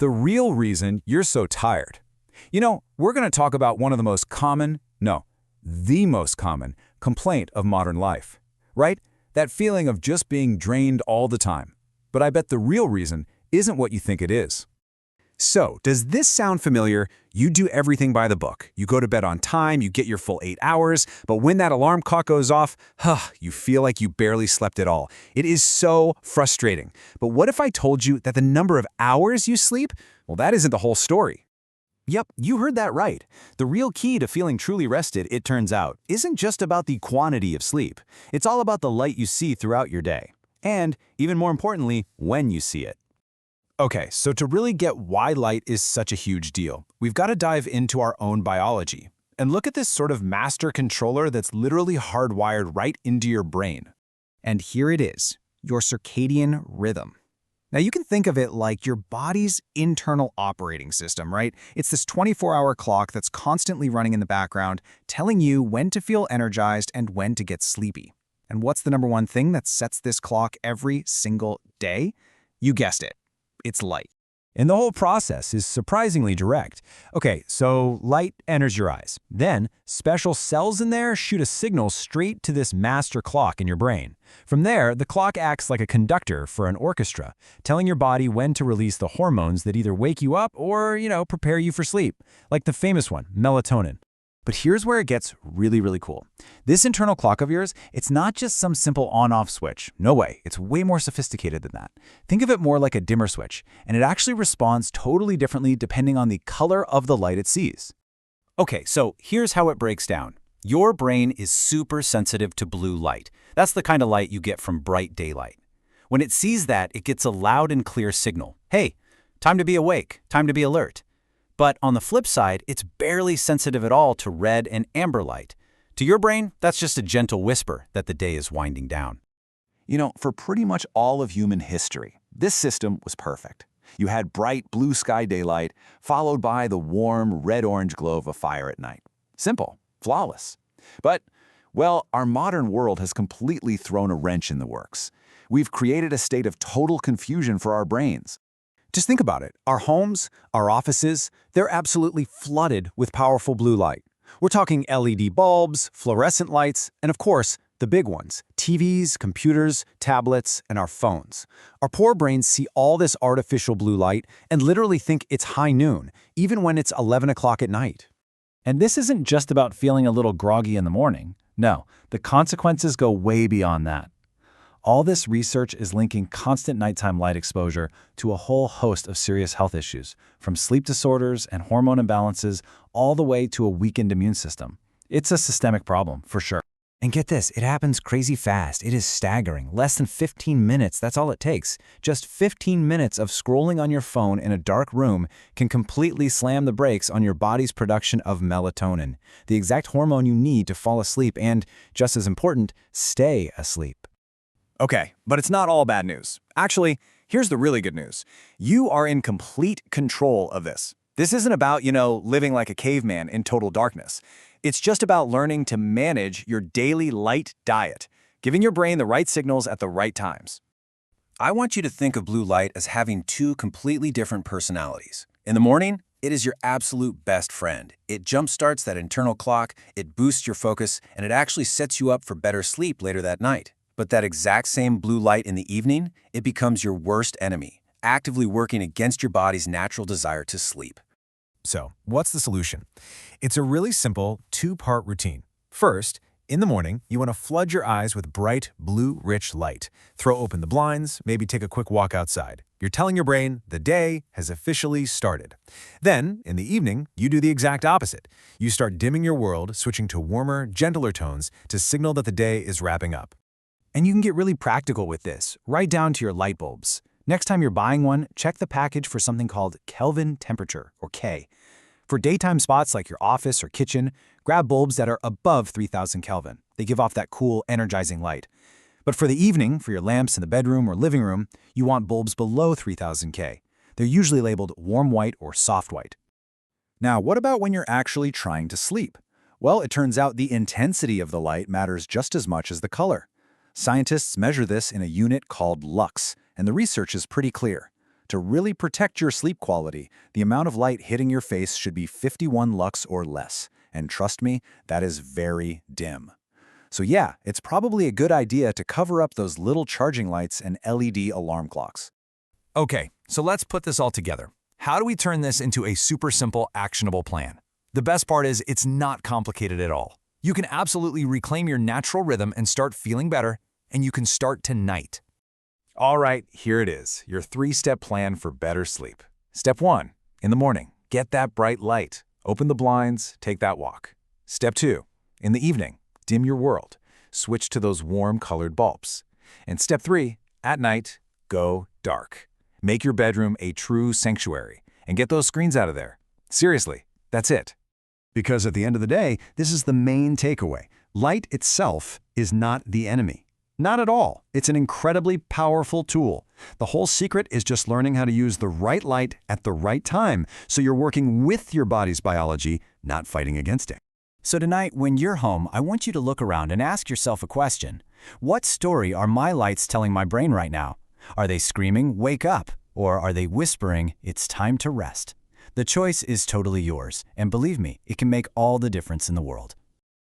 The real reason you're so tired. We're going to talk about one of the most common, no, the most common complaint of modern life, right? That feeling of just being drained all the time. But I bet the real reason isn't what you think it is. So, does this sound familiar? You do everything by the book. You go to bed on time, you get your full 8 hours, but when that alarm clock goes off, you feel like you barely slept at all. It is so frustrating. But what if I told you that the number of hours you sleep, well, that isn't the whole story. Yep, you heard that right. The real key to feeling truly rested, it turns out, isn't just about the quantity of sleep. It's all about the light you see throughout your day. And, even more importantly, when you see it. Okay, so to really get why light is such a huge deal, we've got to dive into our own biology and look at this sort of master controller that's literally hardwired right into your brain. And here it is, your circadian rhythm. Now you can think of it like your body's internal operating system, right? It's this 24-hour clock that's constantly running in the background, telling you when to feel energized and when to get sleepy. And what's the number one thing that sets this clock every single day? You guessed it. It's light. And the whole process is surprisingly direct. Okay, so light enters your eyes. Then, special cells in there shoot a signal straight to this master clock in your brain. From there, the clock acts like a conductor for an orchestra, telling your body when to release the hormones that either wake you up or, prepare you for sleep, like the famous one, melatonin. But here's where it gets really, really cool. This internal clock of yours, it's not just some simple on-off switch. No way, it's way more sophisticated than that. Think of it more like a dimmer switch, and it actually responds totally differently depending on the color of the light it sees. Okay, so here's how it breaks down. Your brain is super sensitive to blue light. That's the kind of light you get from bright daylight. When it sees that, it gets a loud and clear signal. Hey, time to be awake, time to be alert. But on the flip side, it's barely sensitive at all to red and amber light. To your brain, that's just a gentle whisper that the day is winding down. For pretty much all of human history, this system was perfect. You had bright blue sky daylight, followed by the warm red-orange glow of a fire at night. Simple, flawless. But, well, our modern world has completely thrown a wrench in the works. We've created a state of total confusion for our brains. Just think about it. Our homes, our offices, they're absolutely flooded with powerful blue light. We're talking LED bulbs, fluorescent lights, and of course, the big ones, TVs, computers, tablets, and our phones. Our poor brains see all this artificial blue light and literally think it's high noon, even when it's 11 o'clock at night. And this isn't just about feeling a little groggy in the morning. No, the consequences go way beyond that. All this research is linking constant nighttime light exposure to a whole host of serious health issues, from sleep disorders and hormone imbalances all the way to a weakened immune system. It's a systemic problem, for sure. And get this, it happens crazy fast. It is staggering. Less than 15 minutes, that's all it takes. Just 15 minutes of scrolling on your phone in a dark room can completely slam the brakes on your body's production of melatonin, the exact hormone you need to fall asleep and, just as important, stay asleep. Okay, but it's not all bad news. Actually, here's the really good news. You are in complete control of this. This isn't about, living like a caveman in total darkness. It's just about learning to manage your daily light diet, giving your brain the right signals at the right times. I want you to think of blue light as having two completely different personalities. In the morning, it is your absolute best friend. It jumpstarts that internal clock, it boosts your focus, and it actually sets you up for better sleep later that night. But that exact same blue light in the evening, it becomes your worst enemy, actively working against your body's natural desire to sleep. So, what's the solution? It's a really simple two-part routine. First, in the morning, you want to flood your eyes with bright, blue, rich light. Throw open the blinds, maybe take a quick walk outside. You're telling your brain the day has officially started. Then, in the evening, you do the exact opposite. You start dimming your world, switching to warmer, gentler tones to signal that the day is wrapping up. And you can get really practical with this, right down to your light bulbs. Next time you're buying one, check the package for something called Kelvin temperature, or K. For daytime spots like your office or kitchen, grab bulbs that are above 3000 Kelvin. They give off that cool, energizing light. But for the evening, for your lamps in the bedroom or living room, you want bulbs below 3000 K. They're usually labeled warm white or soft white. Now, what about when you're actually trying to sleep? Well, it turns out the intensity of the light matters just as much as the color. Scientists measure this in a unit called lux, and the research is pretty clear. To really protect your sleep quality, the amount of light hitting your face should be 51 lux or less. And trust me, that is very dim. So yeah, it's probably a good idea to cover up those little charging lights and LED alarm clocks. Okay, so let's put this all together. How do we turn this into a super simple, actionable plan? The best part is it's not complicated at all. You can absolutely reclaim your natural rhythm and start feeling better, and you can start tonight. All right, here it is, your 3-step plan for better sleep. Step 1, in the morning, get that bright light. Open the blinds, take that walk. Step 2, in the evening, dim your world. Switch to those warm colored bulbs. And step 3, at night, go dark. Make your bedroom a true sanctuary and get those screens out of there. Seriously, that's it. Because at the end of the day, this is the main takeaway. Light itself is not the enemy. Not at all. It's an incredibly powerful tool. The whole secret is just learning how to use the right light at the right time, so you're working with your body's biology, not fighting against it. So tonight, when you're home, I want you to look around and ask yourself a question. What story are my lights telling my brain right now? Are they screaming, "Wake up," or are they whispering, "It's time to rest"? The choice is totally yours, and believe me, it can make all the difference in the world.